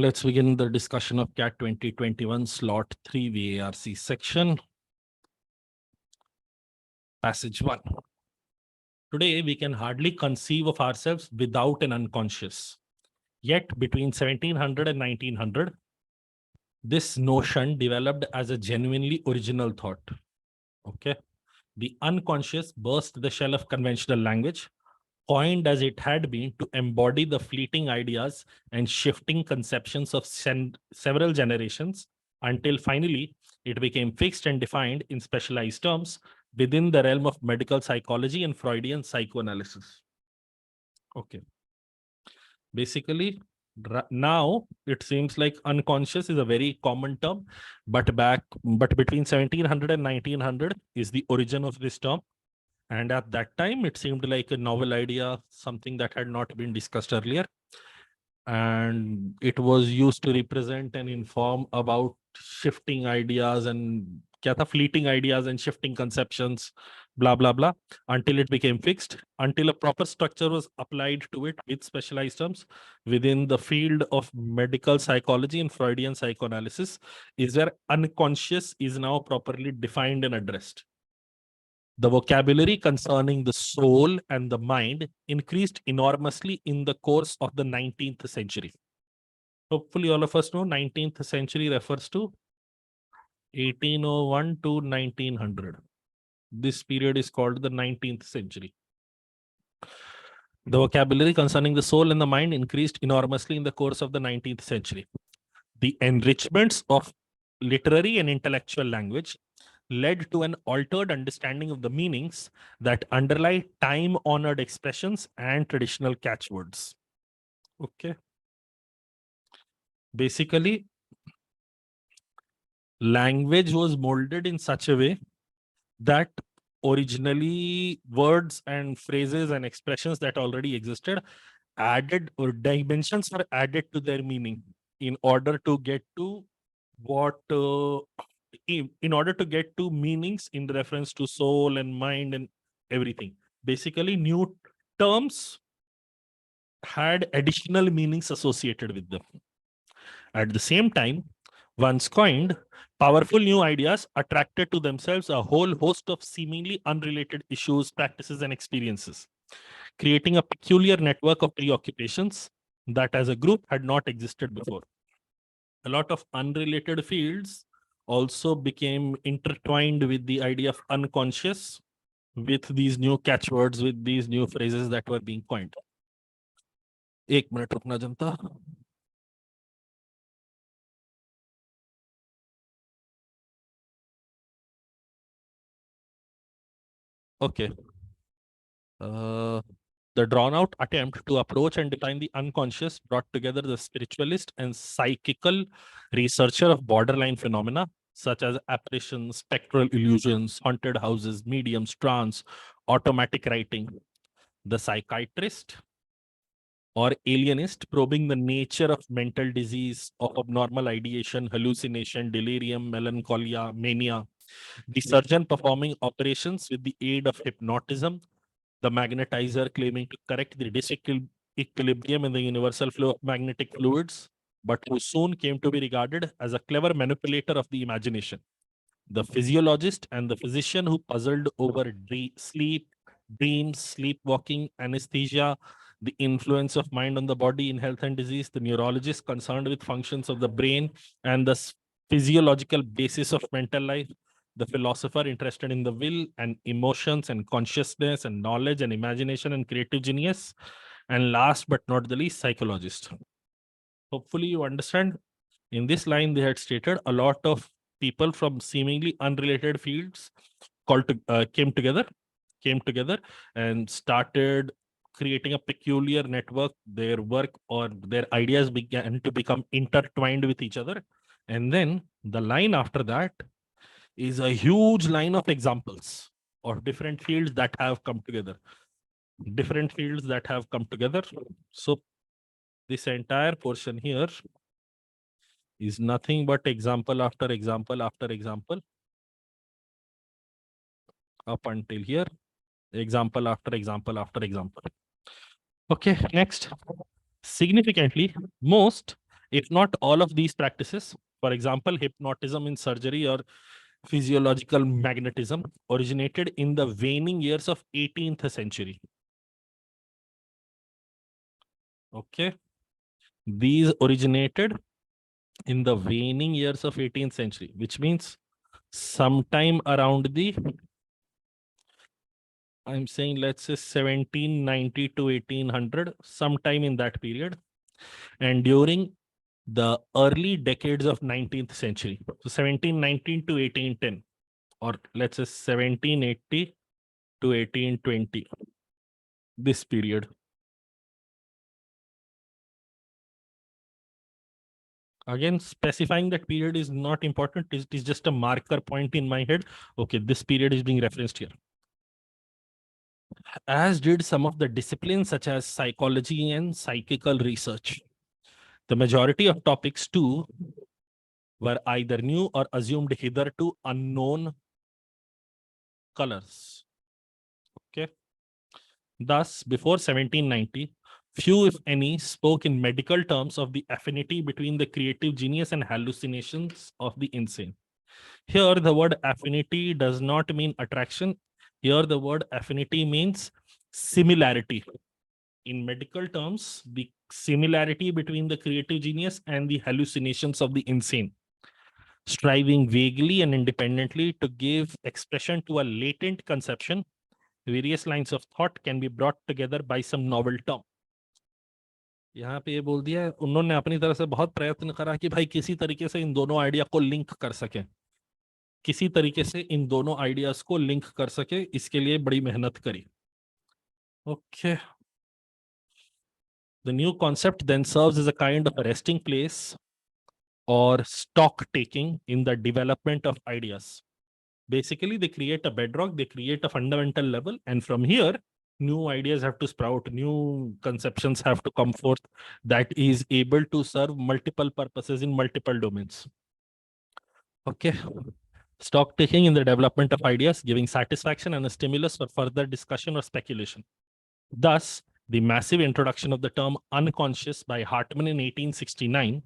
Let's begin the discussion of CAT 2021 Slot 3 VARC section. Passage 1. Today, we can hardly conceive of ourselves without an unconscious. Yet, between 1700 and 1900, this notion developed as a genuinely original thought. Okay. The unconscious burst the shell of conventional language, coined as it had been to embody the fleeting ideas and shifting conceptions of several generations, until finally it became fixed and defined in specialized terms within the realm of medical psychology and Freudian psychoanalysis. Okay. Basically, now it seems like unconscious is a very common term, but between 1700 and 1900 is the origin of this term. And at that time, it seemed like a novel idea, something that had not been discussed earlier. And it was used to represent and inform about shifting ideas and fleeting ideas and shifting conceptions, blah, blah, blah, until it became fixed, until a proper structure was applied to it with specialized terms within the field of medical psychology and Freudian psychoanalysis, is where unconscious is now properly defined and addressed. The vocabulary concerning the soul and the mind increased enormously in the course of the 19th century. Hopefully, all of us know 19th century refers to 1801 to 1900. This period is called the 19th century. The vocabulary concerning the soul and the mind increased enormously in the course of the 19th century. The enrichments of literary and intellectual language led to an altered understanding of the meanings that underlie time-honored expressions and traditional catchwords. Okay. Basically, language was molded in such a way that originally words and phrases and expressions that already existed added, or dimensions were added to their meaning in order to get to what in order to get to meanings in reference to soul and mind and everything. Basically, new terms had additional meanings associated with them. At the same time, once coined, powerful new ideas attracted to themselves a whole host of seemingly unrelated issues, practices, and experiences, creating a peculiar network of preoccupations that as a group had not existed before. A lot of unrelated fields also became intertwined with the idea of unconscious, with these new catchwords, with these new phrases that were being coined. एक minute रुकना जनता. Okay. The drawn-out attempt to approach and define the unconscious brought together the spiritualist and psychical researcher of borderline phenomena, such as apparitions, spectral illusions, haunted houses, mediums, trance, automatic writing. The psychiatrist or alienist probing the nature of mental disease, of abnormal ideation, hallucination, delirium, melancholia, mania. The surgeon performing operations with the aid of hypnotism, the magnetizer claiming to correct the disequilibrium in the universal flow of magnetic fluids, but who soon came to be regarded as a clever manipulator of the imagination. The physiologist and the physician who puzzled over sleep, dreams, sleepwalking, anesthesia, the influence of mind on the body in health and disease, the neurologist concerned with functions of the brain and the physiological basis of mental life, the philosopher interested in the will and emotions and consciousness and knowledge and imagination and creative genius, and last but not the least, psychologist. Hopefully you understand. In this line, they had stated a lot of people from seemingly unrelated fields came together and started creating a peculiar network. Their work or their ideas began to become intertwined with each other. And then the line after that is a huge line of examples of different fields that have come together. So this entire portion here is nothing but example after example after example up until here. Example after example after example. Okay, next. Significantly, most, If not all of these practices, for example, hypnotism in surgery or physiological magnetism, originated in the waning years of 18th century. Okay. These originated in the waning years of 18th century, which means sometime around the, I'm saying, let's say 1790 to 1800, sometime in that period, and during the early decades of 19th century. So 1719 to 1810, or let's say 1780 to 1820, this period. Again, specifying that period is not important. It is just a marker point in my head. Okay, this period is being referenced here. As did some of the disciplines such as psychology and psychical research. The majority of topics too were either new or assumed hitherto unknown colors. Okay. Thus, before 1790, few, if any, spoke in medical terms of the affinity between the creative genius and hallucinations of the insane. Here, the word affinity does not mean attraction. Here, the word affinity means similarity. In medical terms, the similarity between the creative genius and the hallucinations of the insane, striving vaguely and independently to give expression to a latent conception. Various lines of thought can be brought together by some novel term. यहाँ पे ये बोल दिया है, उन्होंने अपनी तरफ से बहुत प्रयत्न करा कि भाई किसी तरीके से इन दोनों आइडिया को लिंक कर सके, किसी तरीके से इन दोनों आइडियाज को लिंक कर सके, इसके लिए बड़ी मेहनत करी. Okay. The new concept then serves as a kind of a resting place or stock taking in the development of ideas. Basically, they create a bedrock, they create a fundamental level, and from here, new ideas have to sprout, new conceptions have to come forth that is able to serve multiple purposes in multiple domains. Okay. Stock taking in the development of ideas, giving satisfaction and a stimulus for further discussion or speculation. Thus, the massive introduction of the term unconscious by Hartman in 1869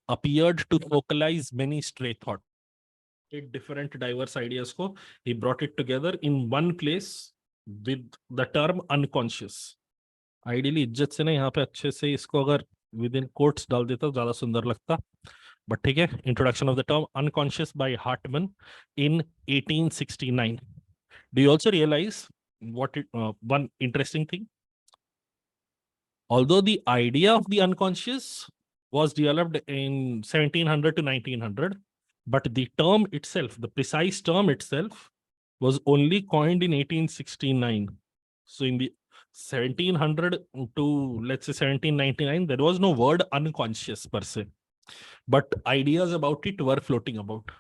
appeared to focalize many stray thoughts. Different diverse ideas ko, he brought it together in one place with the term unconscious. Ideally, इज्जत से ना यहाँ पे अच्छे से इसको अगर within quotes डाल देता तो ज्यादा सुंदर लगता. But ठीक है, introduction of the term unconscious by Hartman in 1869. Do you also realize what one interesting thing? Although the idea of the unconscious was developed in 1700 to 1900, but the term itself, the precise term itself, was only coined in 1869. So in the 1700 to, let's say, 1799, there was no word unconscious per se, but ideas about it were floating about.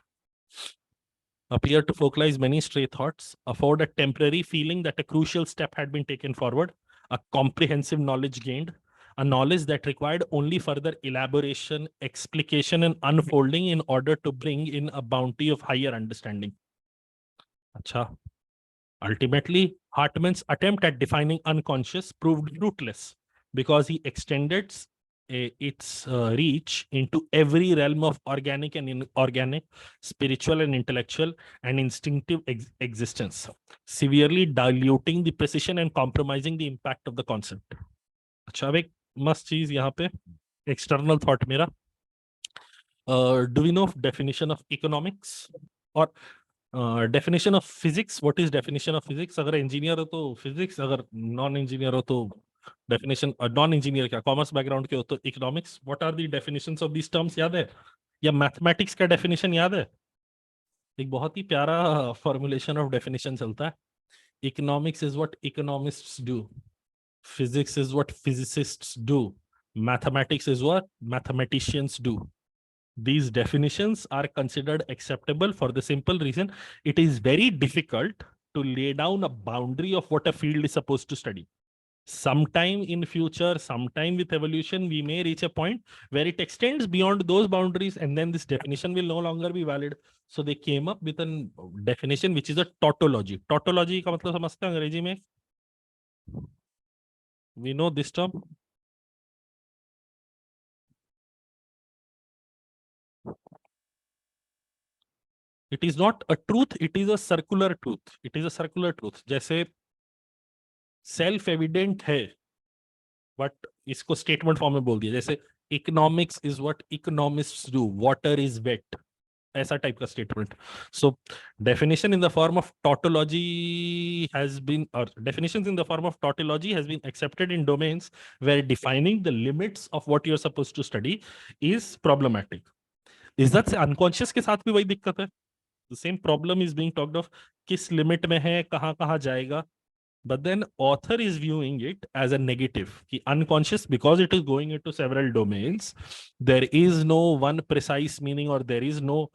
Appear to focalize many stray thoughts, afford a temporary feeling that a crucial step had been taken forward, a comprehensive knowledge gained, a knowledge that required only further elaboration, explication, and unfolding in order to bring in a bounty of higher understanding. Acha. Ultimately, Hartman's attempt at defining unconscious proved fruitless because he extended its reach into every realm of organic and inorganic, spiritual and intellectual, and instinctive existence, severely diluting the precision and compromising the impact of the concept. अच्छा, अब एक मस्त चीज यहाँ पे external thought मेरा. Do we know definition of economics or definition of physics? What is definition of physics? अगर engineer हो तो physics, अगर non-engineer हो तो definition, non-engineer क्या commerce background के हो तो economics. What are the definitions of these terms? याद है? या mathematics का definition याद है? एक बहुत ही प्यारा formulation of definition चलता है. Economics is what economists do. Physics is what physicists do. Mathematics is what mathematicians do. These definitions are considered acceptable for the simple reason it is very difficult to lay down a boundary of what a field is supposed to study. Sometime in future, sometime with evolution, we may reach a point where it extends beyond those boundaries, and then this definition will no longer be valid. So they came up with a definition which is a tautology. Tautology का मतलब समझते हैं अंग्रेजी में? We know this term. It is not a truth, it is a circular truth. It is a circular truth. जैसे self evident है but इसको statement form में बोल दिया, जैसे economics is what economists do, water is wet, ऐसा type का statement. So definition in the form of tautology has been, or definitions in the form of tautology has been accepted in domains where defining the limits of what you're supposed to study is problematic. इज्जत से unconscious के साथ भी वही दिक्कत है. The same problem is being talked of, किस limit में है, कहाँ कहाँ जाएगा. But then author is viewing it as a negative. Ki unconscious, because it is going into several domains, there is no one precise meaning, or there is no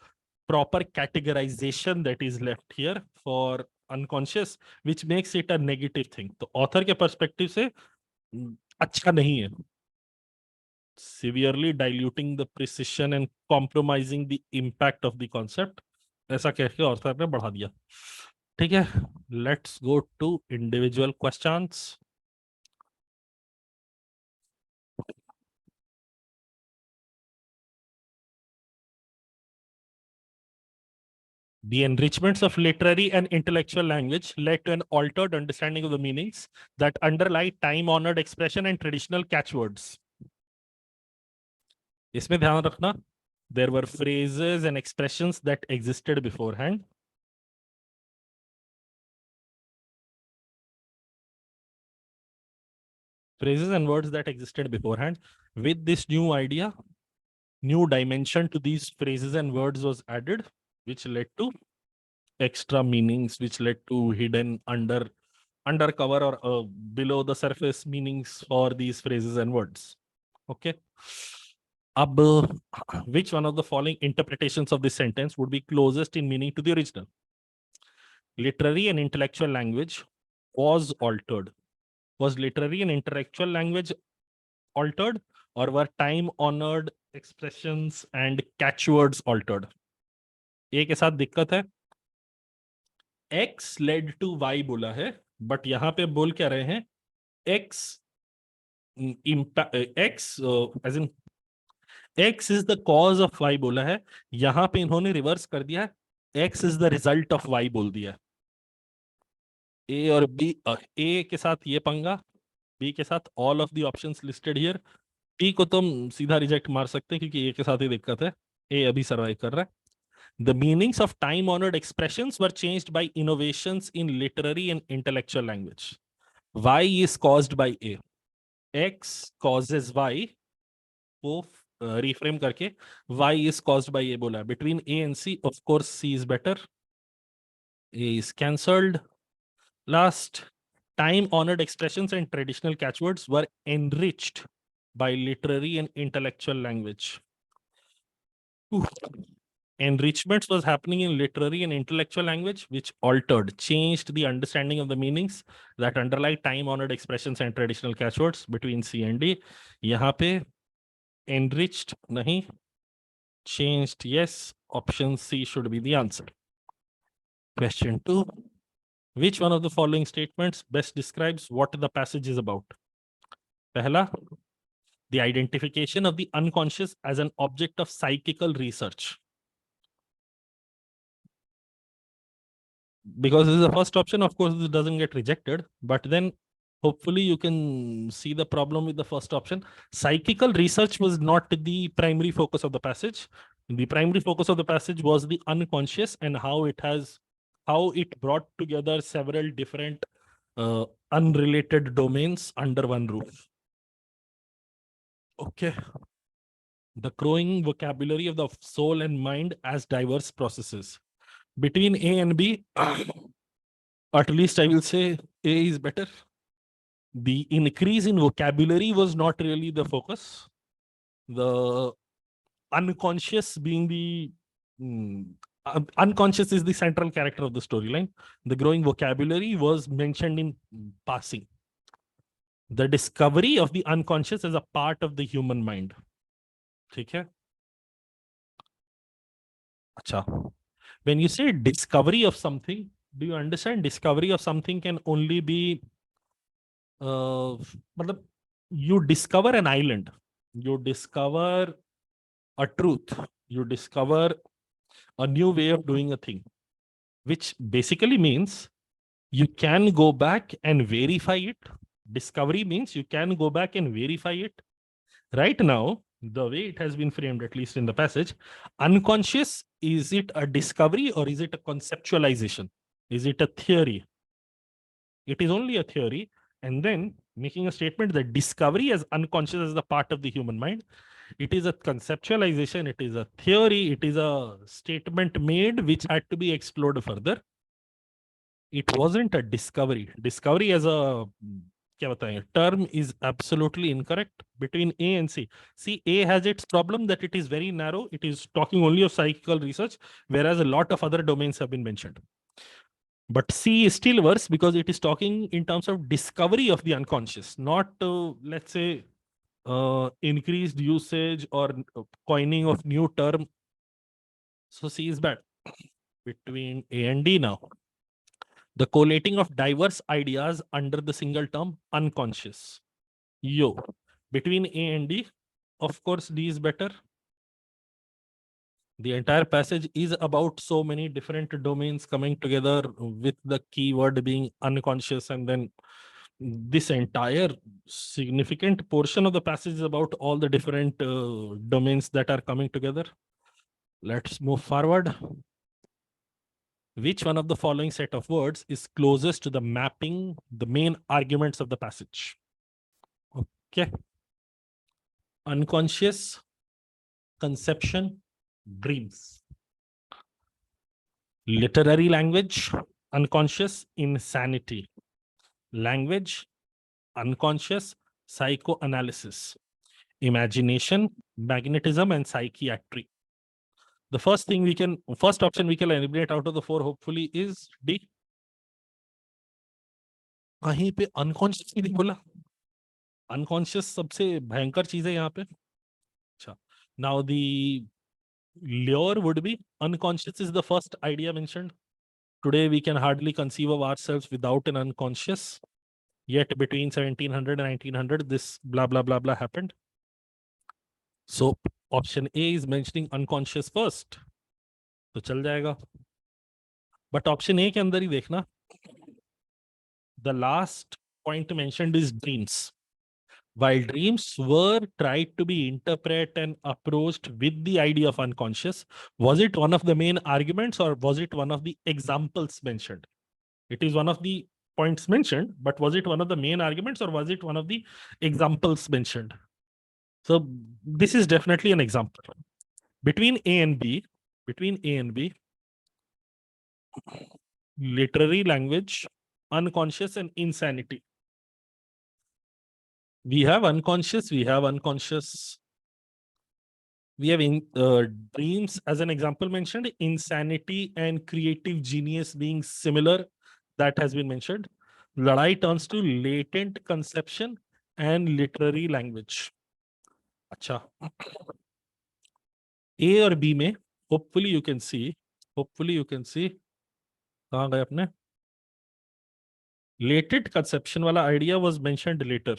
proper categorization that is left here for unconscious, which makes it a negative thing. तो author के perspective से अच्छा नहीं है. Severely diluting the precision and compromising the impact of the concept. ऐसा कह के author ने बढ़ा दिया. ठीक है, let's go to individual questions. The enrichments of literary and intellectual language led to an altered understanding of the meanings that underlie time-honored expression and traditional catchwords. इसमें ध्यान रखना, there were phrases and expressions that existed beforehand. Phrases and words that existed beforehand. With this new idea, new dimension to these phrases and words was added, which led to extra meanings, which led to hidden undercover or below the surface meanings for these phrases and words. Okay. Ab, which one of the following interpretations of this sentence would be closest in meaning to the original? Literary and intellectual language was altered. Was literary and intellectual language altered, or were time-honored expressions and catchwords altered? A के साथ दिक्कत है. X led to Y बोला है, but यहां पे बोल क्या रहे हैं? X X as in X is the cause of Y बोला है. यहां पे इन्होंने रिवर्स कर दिया है, X is the result of Y बोल दिया. A और B, A के साथ ये पंगा, B के साथ all of the options listed here. B को तुम सीधा रिजेक्ट मार सकते हैं क्योंकि A के साथ ही दिक्कत है. A अभी सर्वाइव कर रहा है. The meanings of time-honored expressions were changed by innovations in literary and intellectual language. Y is caused by A. X causes Y. वो reframe करके Y is caused by A बोला. Between A and C, of course, C is better. A is cancelled. Last, time-honored expressions and traditional catchwords were enriched by literary and intellectual language. Enrichments was happening in literary and intellectual language, which altered, changed the understanding of the meanings that underlie time-honored expressions and traditional catchwords between C and D. यहाँ पे enriched nahi, changed yes. Option C should be the answer. Question 2. Which one of the following statements best describes what the passage is about? Pehla, the identification of the unconscious as an object of psychical research. Because this is the first option, of course, this doesn't get rejected, but then hopefully you can see the problem with the first option. Psychical research was not the primary focus of the passage. The primary focus of the passage was the unconscious and how it brought together several different unrelated domains under one roof. Okay. The growing vocabulary of the soul and mind as diverse processes. Between A and B, at least I will say A is better. The increase in vocabulary was not really the focus. The unconscious being the unconscious is the central character of the storyline. The growing vocabulary was mentioned in passing. The discovery of the unconscious as a part of the human mind. ठीक है? अच्छा. When you say discovery of something, do you understand discovery of something can only be you discover an island, you discover a truth, you discover a new way of doing a thing, which basically means you can go back and verify it. Discovery means you can go back and verify it. Right now, the way it has been framed, at least in the passage, unconscious, is it a discovery or is it a conceptualization? Is it a theory? It is only a theory. And then making a statement that discovery as unconscious as the part of the human mind, it is a conceptualization, it is a theory, it is a statement made which had to be explored further. It wasn't a discovery. Discovery as a क्या बताएं, term is absolutely incorrect between A and C. See, A has its problem that it is very narrow. It is talking only of psychical research, whereas a lot of other domains have been mentioned. But C is still worse because it is talking in terms of discovery of the unconscious, not, let's say, increased usage or coining of new term. So C is bad. Between A and D now. The collating of diverse ideas under the single term unconscious. Yo. Between A and D, of course, D is better. The entire passage is about so many different domains coming together with the keyword being unconscious, and then this entire significant portion of the passage is about all the different domains that are coming together. Let's move forward. Which one of the following set of words is closest to the mapping the main arguments of the passage? Okay. Unconscious, conception, dreams. Literary language, unconscious, insanity. Language, unconscious, psychoanalysis. Imagination, magnetism, and psychiatry. The first option we can eliminate out of the four, hopefully, is D. कहीं पे unconscious ही नहीं बोला. Unconscious सबसे भयंकर चीज है यहाँ पे. अच्छा. Now the lure would be unconscious is the first idea mentioned. Today we can hardly conceive of ourselves without an unconscious. Yet between 1700 and 1900, this blah blah blah blah happened. So option A is mentioning unconscious first. तो चल जाएगा. But option A के अंदर ही देखना. The last point mentioned is dreams. While dreams were tried to be interpreted and approached with the idea of unconscious, was it one of the main arguments or was it one of the examples mentioned? It is one of the points mentioned, but was it one of the main arguments or was it one of the examples mentioned? So this is definitely an example. Between A and B, literary language, unconscious, and insanity. We have unconscious. We have dreams as an example mentioned, insanity and creative genius being similar, that has been mentioned. Ladai turns to latent conception and literary language. Acha. A or B में, hopefully you can see, कहाँ गए अपने? Latent conception वाला idea was mentioned later.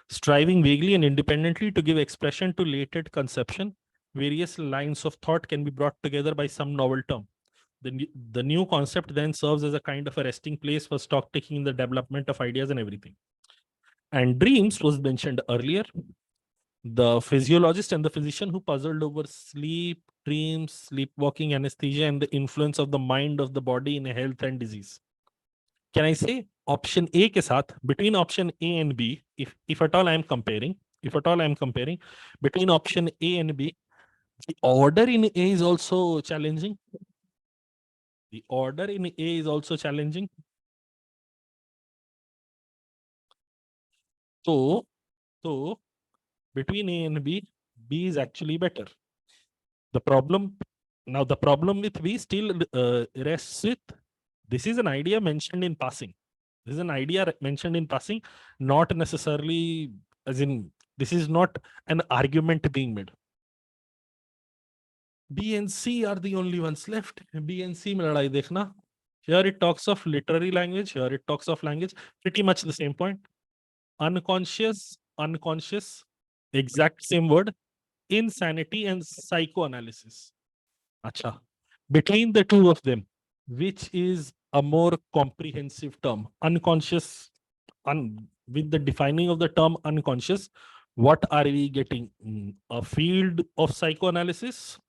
Striving vaguely and independently to give expression to latent conception, various lines of thought can be brought together by some novel term. The new concept then serves as a kind of a resting place for stock taking in the development of ideas and everything. And dreams was mentioned earlier. The physiologist and the physician who puzzled over sleep, dreams, sleepwalking, anesthesia, and the influence of the mind of the body in health and disease. Can I say option A के साथ, between option A and B, if at all I am comparing, between option A and B, the order in A is also challenging. So between A and B, B is actually better. The problem with B still rests with, this is an idea mentioned in passing. Not necessarily, as in, this is not an argument being made. B and C are the only ones left. B and C में लड़ाई देखना. Here it talks of literary language. Here it talks of language. Pretty much the same point. Unconscious. exact same word, insanity and psychoanalysis. Acha. Between the two of them, which is a more comprehensive term? Unconscious, with the defining of the term unconscious, what are we getting? A field of psychoanalysis?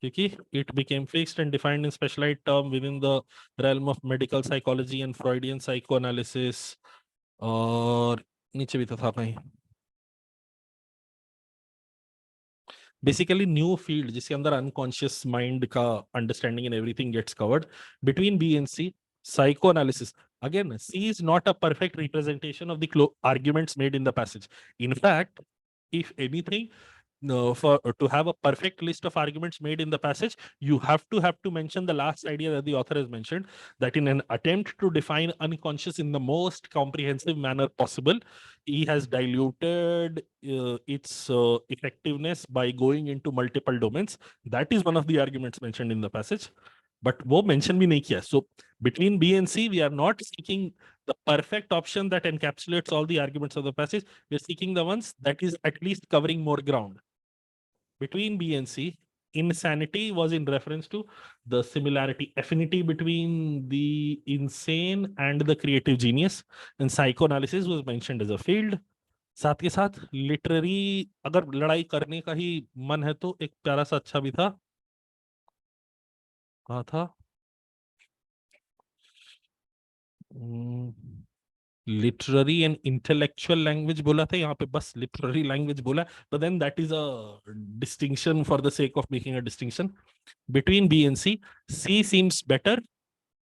Okay, it became fixed and defined in specialized term within the realm of medical psychology and Freudian psychoanalysis. और नीचे भी तो था कहीं basically new field जिसके अंदर unconscious mind का understanding and everything gets covered between B and C psychoanalysis. Again, C is not a perfect representation of the arguments made in the passage. In fact, if anything, for to have a perfect list of arguments made in the passage, you have to mention the last idea that the author has mentioned, that in an attempt to define unconscious in the most comprehensive manner possible, he has diluted its effectiveness by going into multiple domains. That is one of the arguments mentioned in the passage. But वो mention भी नहीं किया. So between B and C, we are not seeking the perfect option that encapsulates all the arguments of the passage. We are seeking the ones that is at least covering more ground. Between B and C, insanity was in reference to the similarity, affinity between the insane and the creative genius. And psychoanalysis was mentioned as a field. साथ के साथ literary अगर लड़ाई करने का ही मन है तो एक प्यारा सा अच्छा भी था. कहा था लिटरेरी एंड इंटेलेक्चुअल लैंग्वेज बोला था, यहाँ पे बस लिटरेरी लैंग्वेज बोला, but then that is a distinction for the sake of making a distinction between B and C. C seems better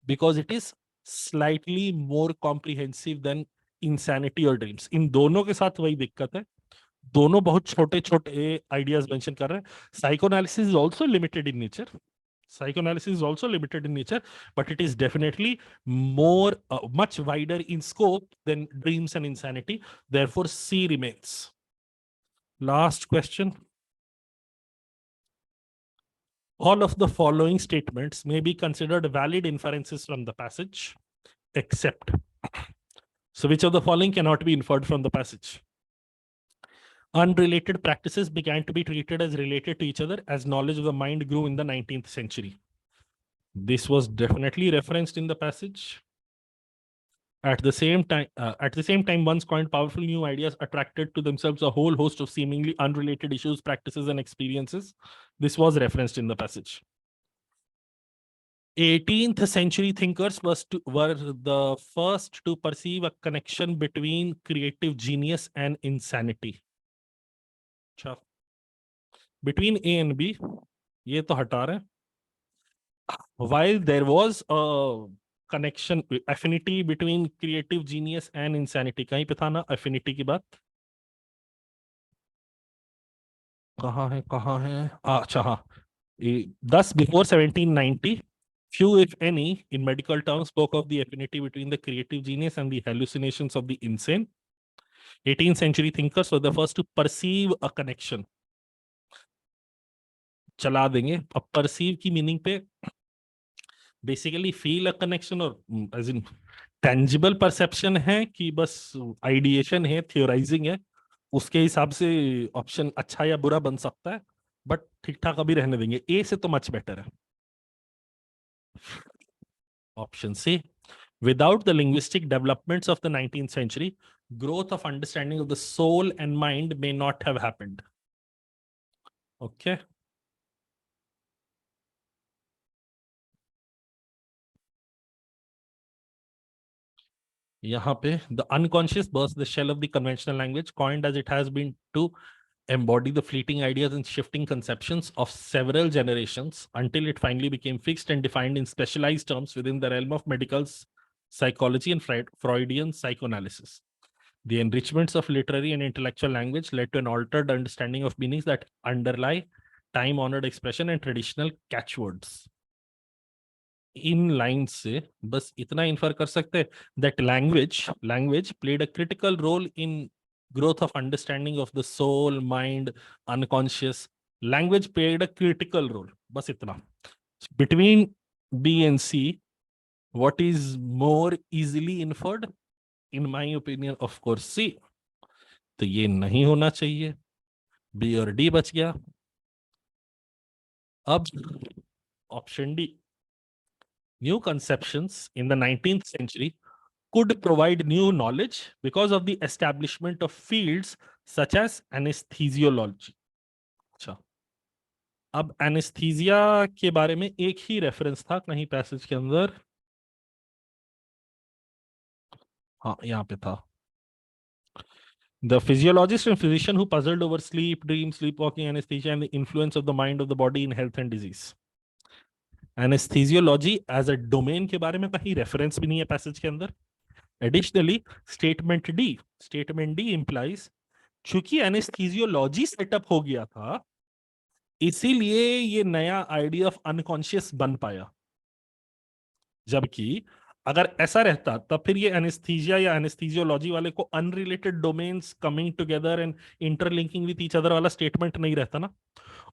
because it is slightly more comprehensive than insanity or dreams. इन दोनों के साथ वही दिक्कत है, दोनों बहुत छोटे छोटे आइडियाज मेंशन कर रहे हैं. Psychoanalysis is also limited in nature. Psychoanalysis is also limited in nature, but it is definitely more, much wider in scope than dreams and insanity. Therefore, C remains. Last question. All of the following statements may be considered valid inferences from the passage, except. So, which of the following cannot be inferred from the passage? Unrelated practices began to be treated as related to each other as knowledge of the mind grew in the 19th century. This was definitely referenced in the passage. At the same time, once coined powerful new ideas attracted to themselves a whole host of seemingly unrelated issues, practices, and experiences. This was referenced in the passage. 18th century thinkers were the first to perceive a connection between creative genius and insanity. Between A and B, ये तो हटा रहे हैं. While there was a connection, affinity between creative genius and insanity, कहीं पे था ना affinity की बात? कहाँ है? अच्छा हाँ. Thus, before 1790, few, if any, in medical terms, spoke of the affinity between the creative genius and the hallucinations of the insane. 18th century thinkers were the first to perceive a connection. चला देंगे. अब perceive की meaning पे basically feel a connection और as in tangible perception है कि बस ideation है, theorizing है, उसके हिसाब से ऑप्शन अच्छा या बुरा बन सकता है, बट ठीक ठाक अभी रहने देंगे. ए से तो मच बेटर है. Option C. Without the linguistic developments of the 19th century, growth of understanding of the soul and mind may not have happened. Okay. यहाँ पे the unconscious bursts the shell of the conventional language, coined as it has been to embody the fleeting ideas and shifting conceptions of several generations until it finally became fixed and defined in specialized terms within the realm of medical psychology and Freudian psychoanalysis. The enrichments of literary and intellectual language led to an altered understanding of meanings that underlie time-honored expression and traditional catchwords. In line से बस इतना infer कर सकते हैं that language played a critical role in growth of understanding of the soul, mind, unconscious. Language played a critical role. बस इतना. Between B and C, what is more easily inferred? In my opinion, of course, C. तो ये नहीं होना चाहिए. B और D बच गया। अब option D, new conceptions in the 19th century could provide new knowledge because of the establishment of fields such as anesthesiology. अच्छा, अब एनेस्थीसिया के बारे में एक ही रेफरेंस था कहीं पैसेज के अंदर, हाँ यहाँ पे था। The physiologist and physician who puzzled over sleep, dream, sleepwalking, anesthesia, and the influence of the mind of the body in health and disease. Anesthesiology as a domain के बारे में कहीं रेफरेंस भी नहीं है पैसेज के अंदर। Additionally, statement D implies चूंकि एनेस्थीसियोलॉजी सेटअप हो गया था, इसीलिए ये नया आइडिया ऑफ अनकॉन्शियस बन पाया। जबकि अगर ऐसा रहता तब फिर ये एनेस्थीसिया या एनेस्थीसियोलॉजी वाले को unrelated domains coming together and interlinking with each other वाला स्टेटमेंट नहीं रहता ना।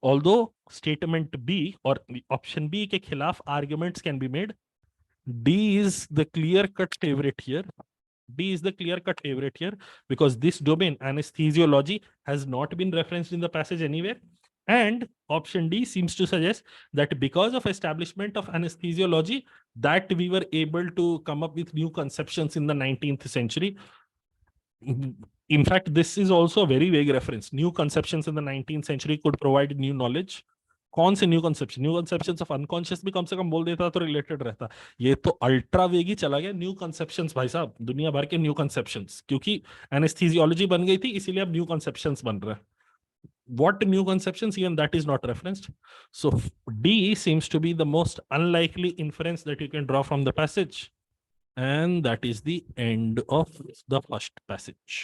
ऑल्दो स्टेटमेंट बी और ऑप्शन बी के खिलाफ arguments can be made, D is the clear cut favourite here, D is the clear-cut favorite here because this domain, anesthesiology, has not been referenced in the passage anywhere. And option D seems to suggest that because of establishment of anesthesiology, that we were able to come up with new conceptions in the 19th century. In fact, this is also a very vague reference. New conceptions in the 19th century could provide new knowledge. कौन से new conception, new conceptions of unconscious भी कम से कम बोल देता तो related रहता। ये तो अल्ट्रा वेगी चला गया, न्यू कंसेप्शंस भाई साहब, दुनिया भर के न्यू कंसेप्शंस, क्योंकि एनेस्थीसियोलॉजी बन गई थी इसीलिए अब न्यू कंसेप्शंस बन रहे हैं। What new conceptions? Even that is not referenced. So D seems to be the most unlikely inference that you can draw from the passage. And that is the end of the first passage.